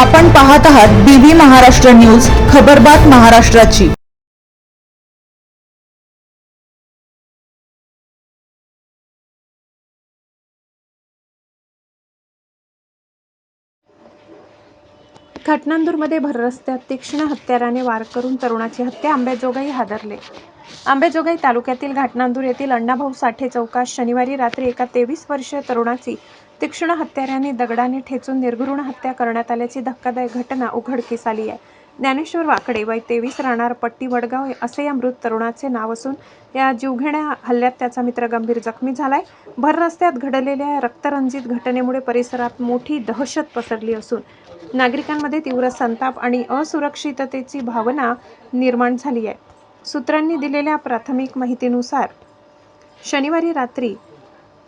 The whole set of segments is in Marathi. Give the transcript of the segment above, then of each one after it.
आपण पाहत आहात बीबी महाराष्ट्र न्यूज, खबरबात महाराष्ट्राची। घाटनांदूरमध्ये भररस्त्यात तीक्ष्ण हत्याराने वार करून तरुणाची हत्या, अंबाजोगाई हादरले। अंबाजोगाई तालुक्यातील घाटनांदूर येथील अण्णाभाऊ साठे चौकात शनिवारी रात्री एका 23 वर्षीय तरुणाची तीक्ष्ण हत्याराने दगडाने ठेचून निर्घृण हत्या करण्यात आल्याची धक्कादायक घटना उघडकीस आली आहे। ज्ञानेश्वर वाकडे वय 23 राहणार पट्टी वडगाव असे या मृत तरुणाचे नाव असून या जीवघेण्या हल्ल्यात त्याचा मित्र गंभीर जखमी झालाय। भररस्त्यात घडलेल्या या रक्तरंजित घटनेमुळे परिसरात मोठी दहशत पसरली असून नागरिकांमध्ये तीव्र संताप आणि असुरक्षिततेची भावना निर्माण झाली आहे। सूत्रांनी दिलेल्या प्राथमिक माहितीनुसार शनिवारी रात्री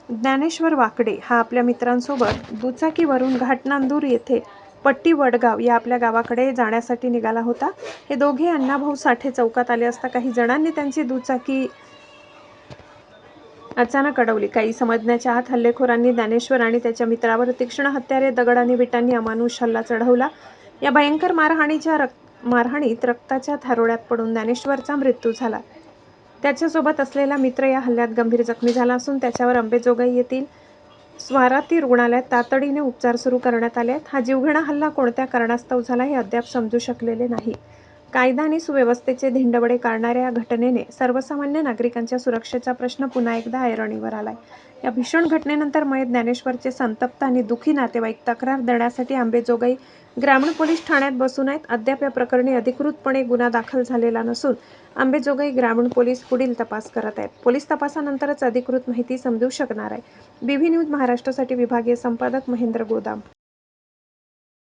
ज्ञानेश्वर वाकडे हा आपल्या मित्रांसोबत दुचाकीवरून घाटनांदूर येथे पट्टी वडगाव या आपल्या गावाकडे जाण्यासाठी निघाला होता। हे दोघे अण्णाभाऊ साठे चौकात आले असता काही जणांनी त्यांची दुचाकी अचानक अडवली। काही समजण्याच्या आत हल्लेखोरांनी ज्ञानेश्वर आणि त्याच्या मित्रावर तीक्ष्ण हत्यारे, दगड आणि विटांनी अमानुष हल्ला चढवला। या भयंकर मारहाणीत रक्ताच्या थारोळ्यात पडून ज्ञानेश्वरचा मृत्यू झाला। त्याच्यासोबत असलेला मित्र या हल्ल्यात गंभीर जखमी झाला असून त्याच्यावर अंबाजोगाई येथील स्वाराती रुग्णालयात तातडीने उपचार सुरू करण्यात आले आहेत। हा जीवघेणा हल्ला कोणत्या कारणास्तव झाला हे अद्याप समजू शकलेले नाही। कायदा आणि सुव्यवस्थेचे धिंडवडे काढणाऱ्या या घटनेने सर्वसामान्य नागरिकांच्या सुरक्षेचा प्रश्न पुन्हा एकदा ऐरणीवर आलाय। या भीषण घटनेनंतर मयत ज्ञानेश्वरचे संतप्त आणि दुःखी नातेवाईक तक्रार देण्यासाठी अंबाजोगाई ग्रामीण पोलीस ठाण्यात बसून आहेत। अद्याप या प्रकरणी अधिकृतपणे गुन्हा दाखल झालेला नसून अंबाजोगाई ग्रामीण पोलीस पुढील तपास करत आहेत। पोलीस तपासानंतरच अधिकृत माहिती समजू शकणार आहे। बीबी न्यूज महाराष्ट्रासाठी विभागीय संपादक महेंद्र गोदाम।